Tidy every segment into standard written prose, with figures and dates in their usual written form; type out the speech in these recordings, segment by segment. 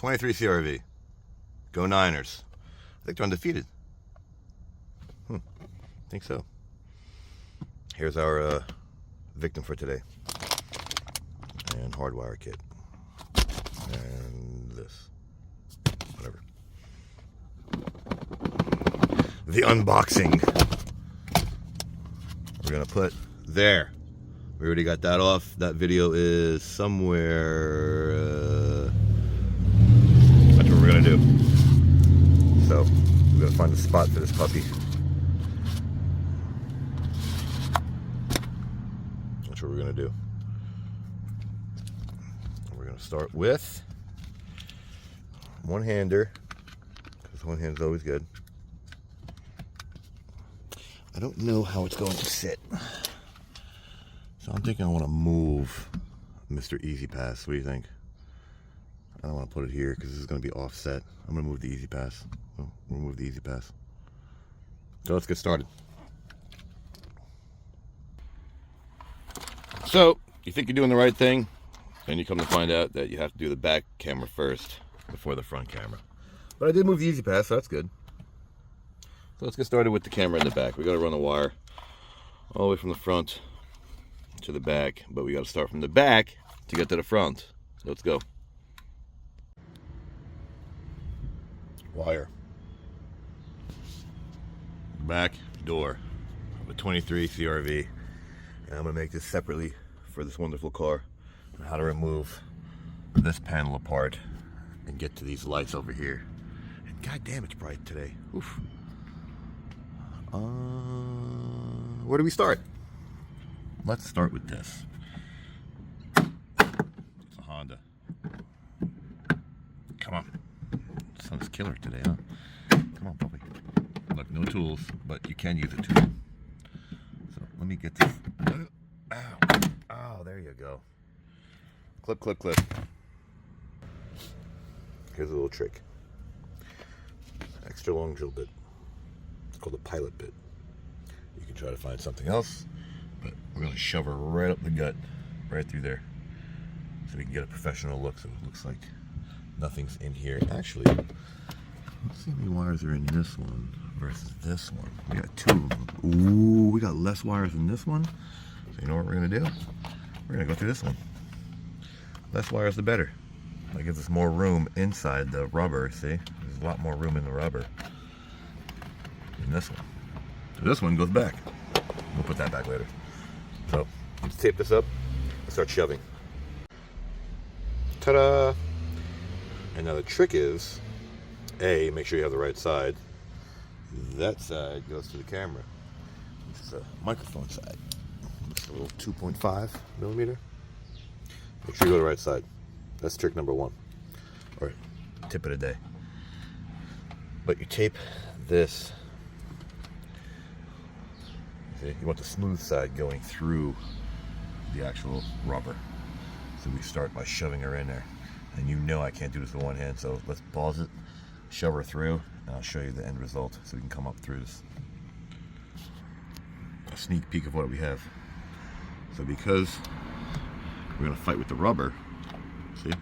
23 CRV. Go Niners. I think they're undefeated. I think so. Here's our victim for today. And hardwire kit. And this. Whatever. The unboxing. We're going to put there. We already got that off. That video is somewhere. That's what we're going to do. So, we're going to find a spot for this puppy. That's what we're going to do. We're going to start with one-hander, because one hand's always good. I don't know how it's going to sit. So I'm thinking I want to move Mr. Easy Pass. What do you think? I don't want to put it here because this is going to be offset. I'm going to move the Easy Pass. Oh, we'll move the Easy Pass. So let's get started. So, you think you're doing the right thing, then you come to find out that you have to do the back camera first before the front camera. But I did move the Easy Pass, so that's good. So let's get started with the camera in the back. We got to run the wire all the way from the front to the back, but we got to start from the back to get to the front. So let's go. Wire. Back door of a 23 CRV. And I'm going to make this separately for this wonderful car. On how to remove this panel apart and get to these lights over here. And god damn, it's bright today. Oof. Where do we start? Let's start with this. It's a Honda. Come on. Sun's killer today, huh? Come on, puppy. Look, no tools, but you can use a tool. So let me get this. Ow. Oh, there you go. Clip, clip, clip. Here's a little trick. Extra long drill bit. It's called a pilot bit. You can try to find something else, but we're going to shove her right up the gut, right through there, so we can get a professional look, so it looks like nothing's in here. Actually, let's see how many wires are in this one versus this one. We got two of them. Ooh, we got less wires in this one. So you know what we're going to do? We're going to go through this one. Less wires the better. That gives us more room inside the rubber, see? There's a lot more room in the rubber than this one. So this one goes back. We'll put that back later. So let's tape this up and start shoving. Ta-da! And now the trick is, A, make sure you have the right side. That side goes to the camera. This is a microphone side. It's a little 2.5 millimeter. Make sure you go to the right side. That's trick number one. Or tip of the day. But you tape this. See, you want the smooth side going through the actual rubber. So we start by shoving her in there. And you know I can't do this with one hand, so let's pause it, shove her through, and I'll show you the end result so we can come up through this. A sneak peek of what we have. So because we're going to fight with the rubber, see,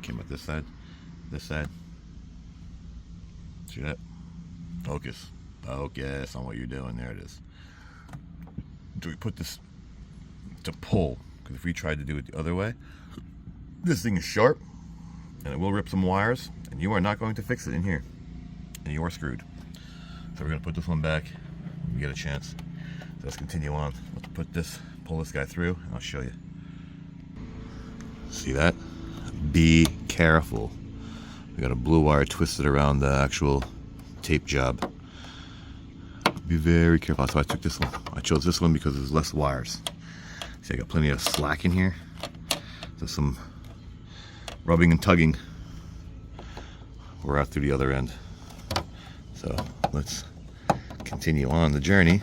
came up this side, see that? Focus on what you're doing, there it is. Do we put this to pull? Because if we tried to do it the other way, this thing is sharp, and it will rip some wires, and you are not going to fix it in here, and you are screwed. So we're going to put this one back when we get a chance. So let's continue on. Let's pull this guy through, and I'll show you. See that? Be careful. We got a blue wire twisted around the actual tape job. Be very careful. So I took this one. I chose this one because there's less wires. See, I got plenty of slack in here. There's some rubbing and tugging. We're out through the other end. So let's continue on the journey.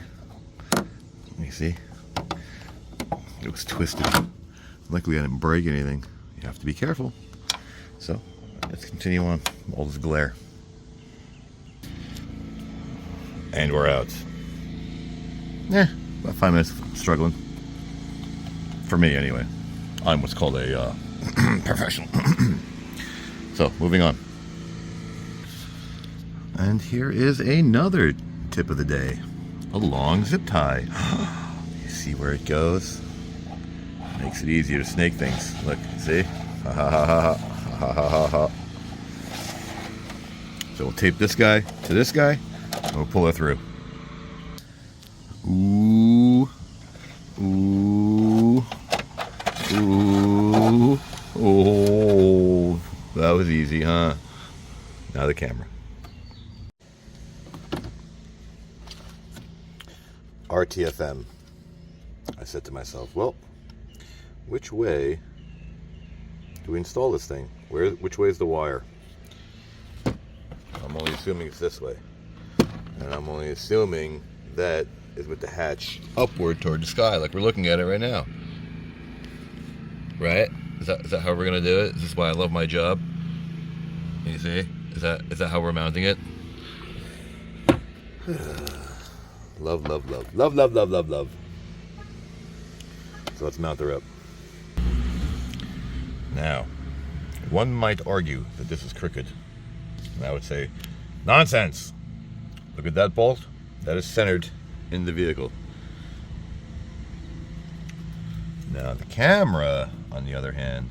Let me see. It was twisted. Luckily I didn't break anything. You have to be careful. So let's continue on. All this glare. And we're out. About 5 minutes of struggling. For me, anyway. I'm what's called a professional. So, moving on. And here is another tip of the day. A long zip tie. You see where it goes? Makes it easier to snake things. Look, see? Ha ha ha ha ha ha ha ha. So we'll tape this guy to this guy, and we'll pull it through. Ooh. Ooh. Ooh. Oh. That was easy, huh? Now the camera. RTFM. I said to myself, well, which way do we install this thing? Which way is the wire? I'm only assuming it's this way. And I'm only assuming that is with the hatch upward toward the sky, like we're looking at it right now. Right? Is that how we're gonna do it? Is this why I love my job? Can you see? Is that how we're mounting it? Love, love, love. Love, love, love, love, love. So let's mount her up. Now, one might argue that this is crooked. And I would say, nonsense! Look at that bolt. That is centered in the vehicle. Now the camera, on the other hand,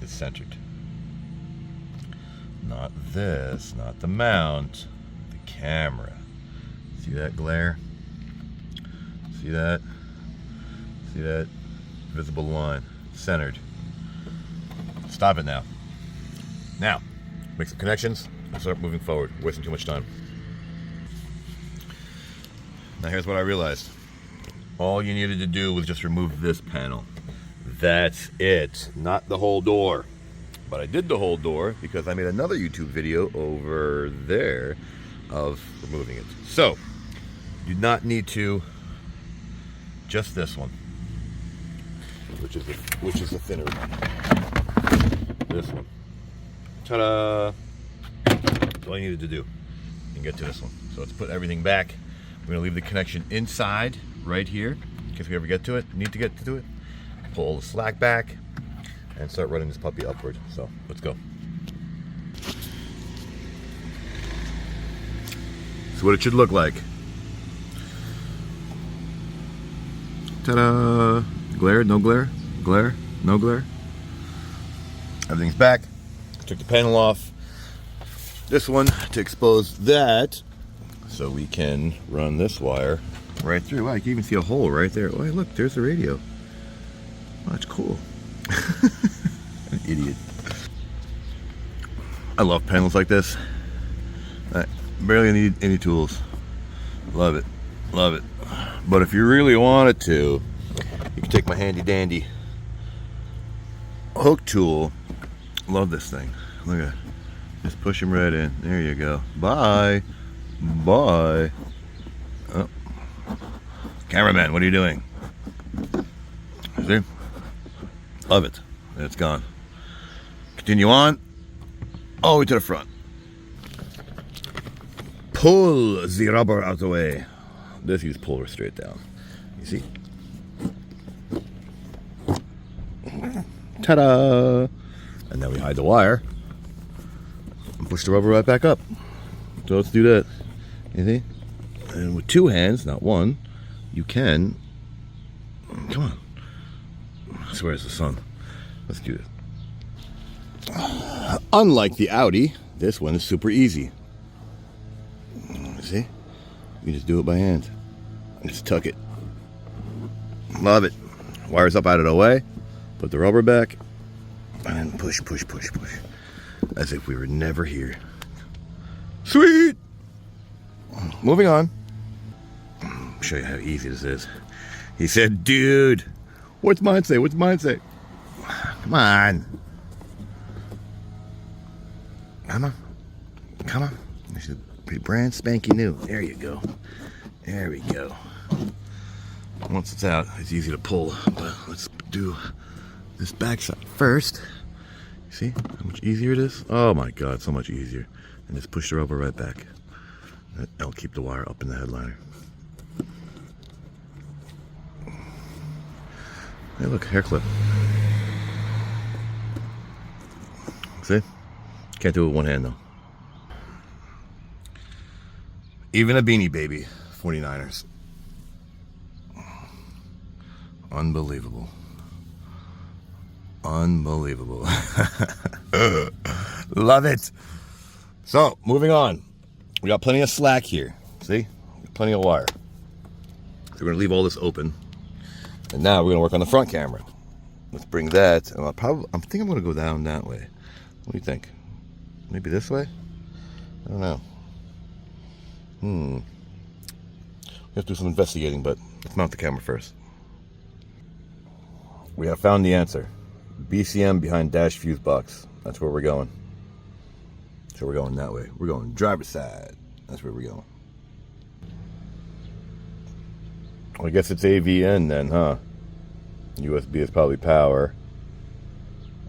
is centered. Not this, not the mount, the camera. See that glare? See that? See that visible line? Centered. Stop it now. Now, make some connections and start moving forward. Wasting too much time. Now here's what I realized. All you needed to do was just remove this panel. That's it. Not the whole door. But I did the whole door because I made another YouTube video over there of removing it. So, you do not need to, just this one, which is the thinner one. This one. Ta-da! That's all you needed to do. You can get to this one. So let's put everything back. We're gonna leave the connection inside, right here, in case we ever get to it, need to get to it. Pull the slack back and start running this puppy upward. So let's go. So what it should look like. Ta-da! Glare, no glare, glare, no glare. Everything's back. Took the panel off. This one to expose that, so we can run this wire right through. Wow, you can even see a hole right there. Oh, look, there's the radio. Oh, that's cool. An idiot. I love panels like this. I barely need any tools. Love it. Love it. But if you really wanted to, you can take my handy dandy hook tool. Love this thing. Look at it. Just push him right in. There you go. Bye. Bye. Oh. Cameraman, what are you doing? See? Love it. It's gone. Continue on. All the way to the front. Pull the rubber out of the way. This you just pull her straight down. You see? Ta-da! And then we hide the wire and push the rubber right back up. So let's do that. You see? And with two hands, not one, you can. Come on. I swear it's the sun. Let's do this. Unlike the Audi, this one is super easy. See? You just do it by hand. And just tuck it. Love it. Wires up out of the way. Put the rubber back. And then push, push, push, push. As if we were never here. Sweet! Moving on. I'll show you how easy this is. He said, dude, what's mine say? What's mine say? Come on. Come on. Come on. This should be brand spanky new. There you go. There we go. Once it's out, it's easy to pull. But let's do this back side first. See how much easier it is? Oh my God, so much easier. And just push the rubber right back. That'll keep the wire up in the headliner. Hey, look, hair clip. See? Can't do it with one hand though. Even a Beanie Baby 49ers. Unbelievable. Unbelievable. Love it. So, moving on. We got plenty of slack here. See? Plenty of wire. So we're going to leave all this open. And now we're going to work on the front camera. Let's bring that. And I'm thinking I'm going to go down that way. What do you think? Maybe this way? I don't know. We have to do some investigating, but let's mount the camera first. We have found the answer. BCM behind dash fuse box. That's where we're going. So we're going that way. We're going driver's side. That's where we're going. Well, I guess it's AVN then, huh? USB is probably power.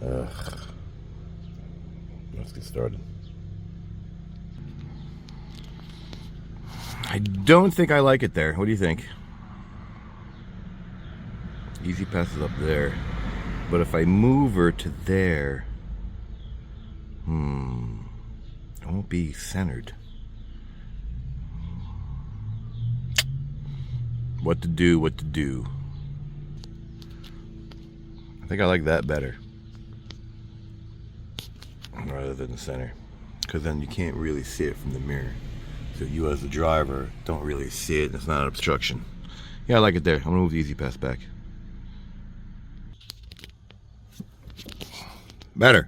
Let's get started. I don't think I like it there. What do you think? Easy pass is up there. But if I move her to there, it won't be centered. What to do, what to do. I think I like that better. Rather than the center. Because then you can't really see it from the mirror. So you as the driver don't really see it and it's not an obstruction. Yeah, I like it there. I'm gonna move the easy pass back. Better.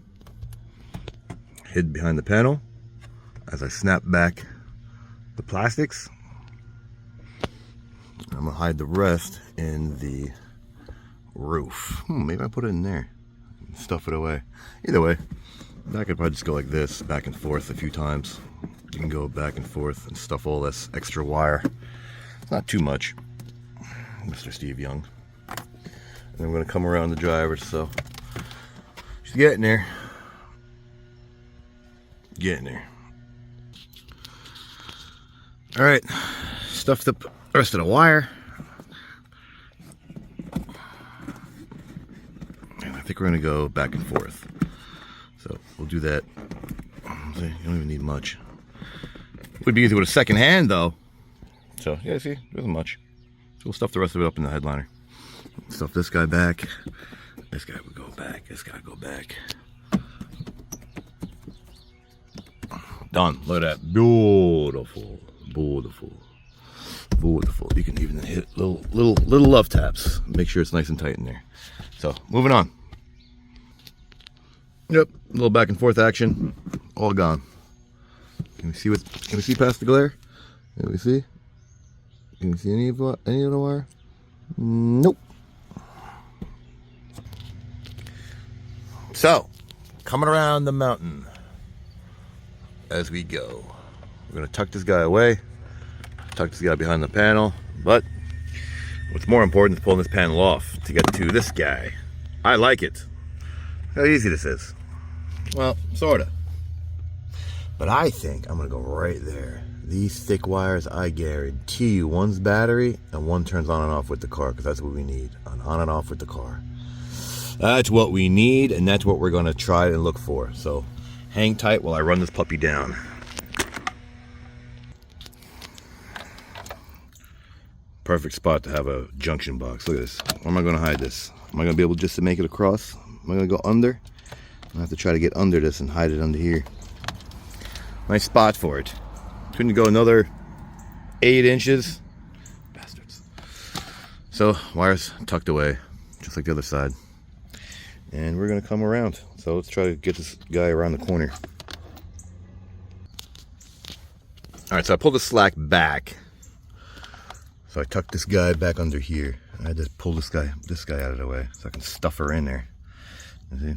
Hid behind the panel as I snap back the plastics. I'm gonna hide the rest in the roof. Maybe I put it in there. Stuff it away. Either way, I could probably just go like this, back and forth a few times. You can go back and forth and stuff all this extra wire. It's not too much. Mr. Steve Young. And I'm gonna come around the driver, so she's getting there. Getting there. All right, stuffed up the rest of the wire. And I think we're gonna go back and forth. So we'll do that. You don't even need much. Would be easy with a second hand though. So yeah, see, there isn't much. So we'll stuff the rest of it up in the headliner. Stuff this guy back. This guy would go back. This guy go back. Done. Look at that. Beautiful. Beautiful. Beautiful. You can even hit little love taps. Make sure it's nice and tight in there. So moving on. Yep. A little back and forth action. All gone. Can we see past the glare? Can we see? Can we see any of the wire? Nope. So, coming around the mountain as we go. We're gonna tuck this guy away, tuck this guy behind the panel, but what's more important is pulling this panel off to get to this guy. I like it. How easy this is. Well, sorta. But I think I'm gonna go right there. These thick wires, I guarantee you, one's battery and one turns on and off with the car, because that's what we need. On and off with the car. That's what we need, and that's what we're gonna try and look for. So hang tight while I run this puppy down. Perfect spot to have a junction box. Look at this. Where am I gonna hide this? Am I gonna be able just to make it across? Am I gonna go under? I have to try to get under this and hide it under here. Nice spot for it. Couldn't go another 8 inches. Bastards. So wires tucked away, just like the other side. And we're gonna come around. So let's try to get this guy around the corner. All right, so I pulled the slack back. So I tucked this guy back under here. I had to pull this guy out of the way so I can stuff her in there. You see?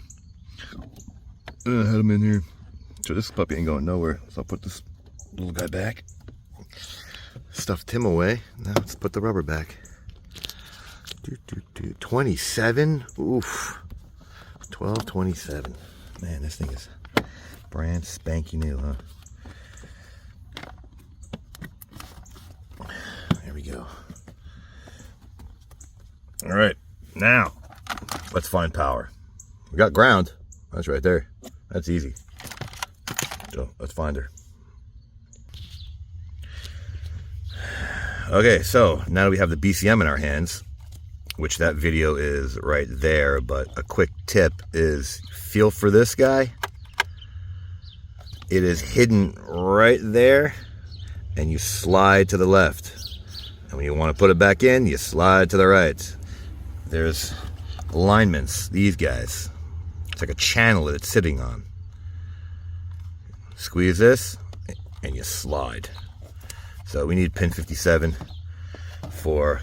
And I had him in here. So this puppy ain't going nowhere. So I'll put this little guy back. Stuffed him away. Now let's put the rubber back. 27. Oof. 1227. Man, this thing is brand spanky new, huh? There we go. All right, now let's find power. We got ground. That's right there. That's easy. So let's find her. Okay, so now that we have the BCM in our hands, which that video is right there, but a quick tip is feel for this guy. It is hidden right there, and you slide to the left. And when you want to put it back in, you slide to the right. There's alignments, these guys. It's like a channel that it's sitting on. Squeeze this, and you slide. So we need pin 57 for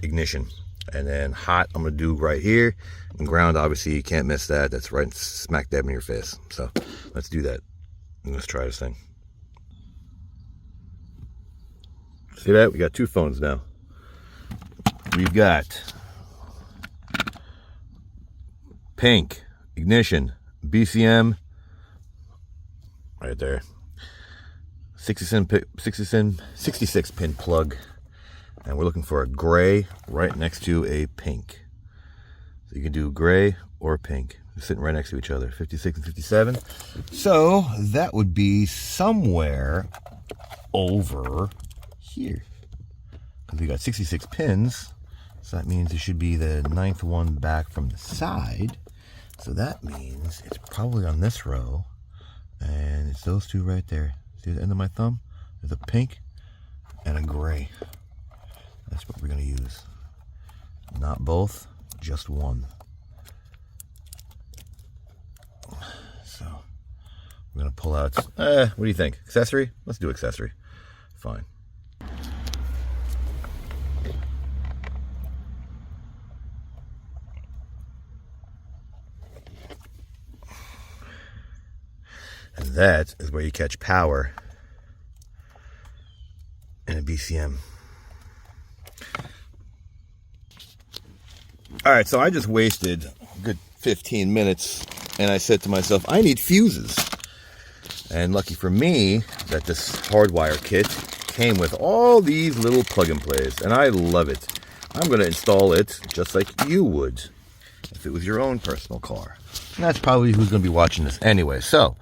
ignition. And then hot, I'm going to do right here. And ground, obviously, you can't miss that. That's right smack dab in your face. So let's do that. And let's try this thing. See that? We got two phones now. We've got pink, ignition, BCM, right there. 66 pin plug, and we're looking for a gray right next to a pink. So you can do gray or pink. They're sitting right next to each other, 56 and 57. So that would be somewhere over here, because we got 66 pins. So that means it should be the 9th one back from the side. So that means it's probably on this row, and it's those two right there. See the end of my thumb? There's a pink and a gray. That's what we're going to use. Not both, just one. So we're going to pull out, what do you think? Accessory? Let's do accessory. Fine. And that is where you catch power in a BCM. All right, so I just wasted a good 15 minutes, and I said to myself, I need fuses. And lucky for me that this hardwire kit came with all these little plug-and-plays, and I love it. I'm going to install it just like you would if it was your own personal car. And that's probably who's going to be watching this anyway. So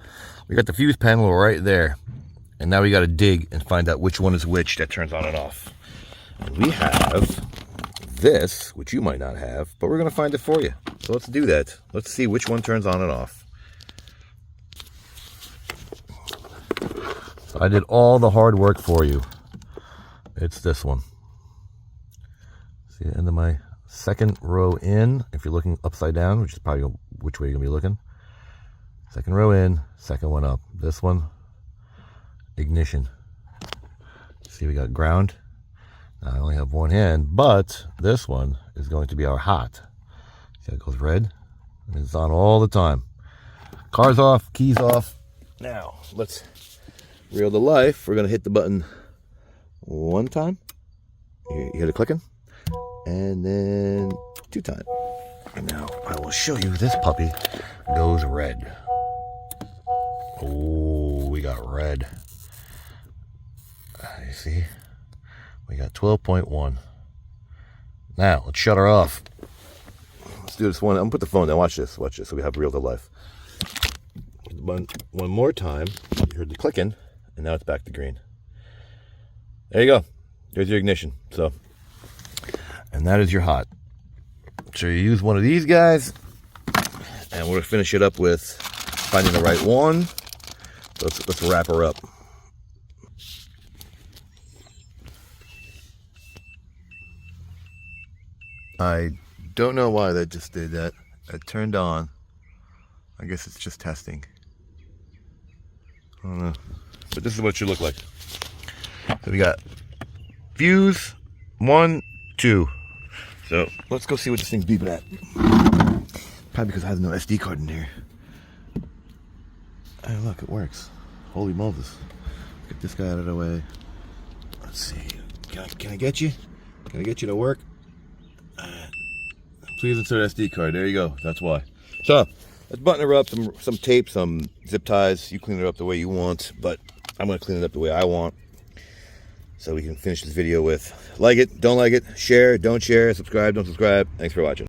we got the fuse panel right there. And now we got to dig and find out which one is which that turns on and off. And we have this, which you might not have, but we're going to find it for you. So let's do that. Let's see which one turns on and off. So I did all the hard work for you. It's this one. See the end of my second row in. If you're looking upside down, which is probably which way you're going to be looking. Second row in, second one up. This one, ignition. See, we got ground. Now I only have one hand, but this one is going to be our hot. See how it goes red? And it's on all the time. Car's off, keys off. Now, let's reel to life. We're going to hit the button one time. You hear it clicking? And then 2 times. And now I will show you this puppy goes red. Oh, we got red. You see? We got 12.1. Now, let's shut her off. Let's do this one. I'm going to put the phone down. Watch this. Watch this. So we have real to life. One more time. You heard the clicking, and now it's back to green. There you go. There's your ignition. So, and that is your hot. So you use one of these guys, and we're going to finish it up with finding the right one. So let's wrap her up. I don't know why that just did that. It turned on. I guess it's just testing. I don't know. But this is what it should look like. So we got fuse 1, 2. So let's go see what this thing's beeping at. Probably because it has no SD card in here. Hey, look, it works. Holy Moses. Get this guy out of the way. Let's see. Can I get you? Can I get you to work? Please insert SD card. There you go. That's why. So let's button her up. Some tape, some zip ties. You clean it up the way you want, but I'm going to clean it up the way I want. So we can finish this video with like it, don't like it, share, don't share, subscribe, don't subscribe. Thanks for watching.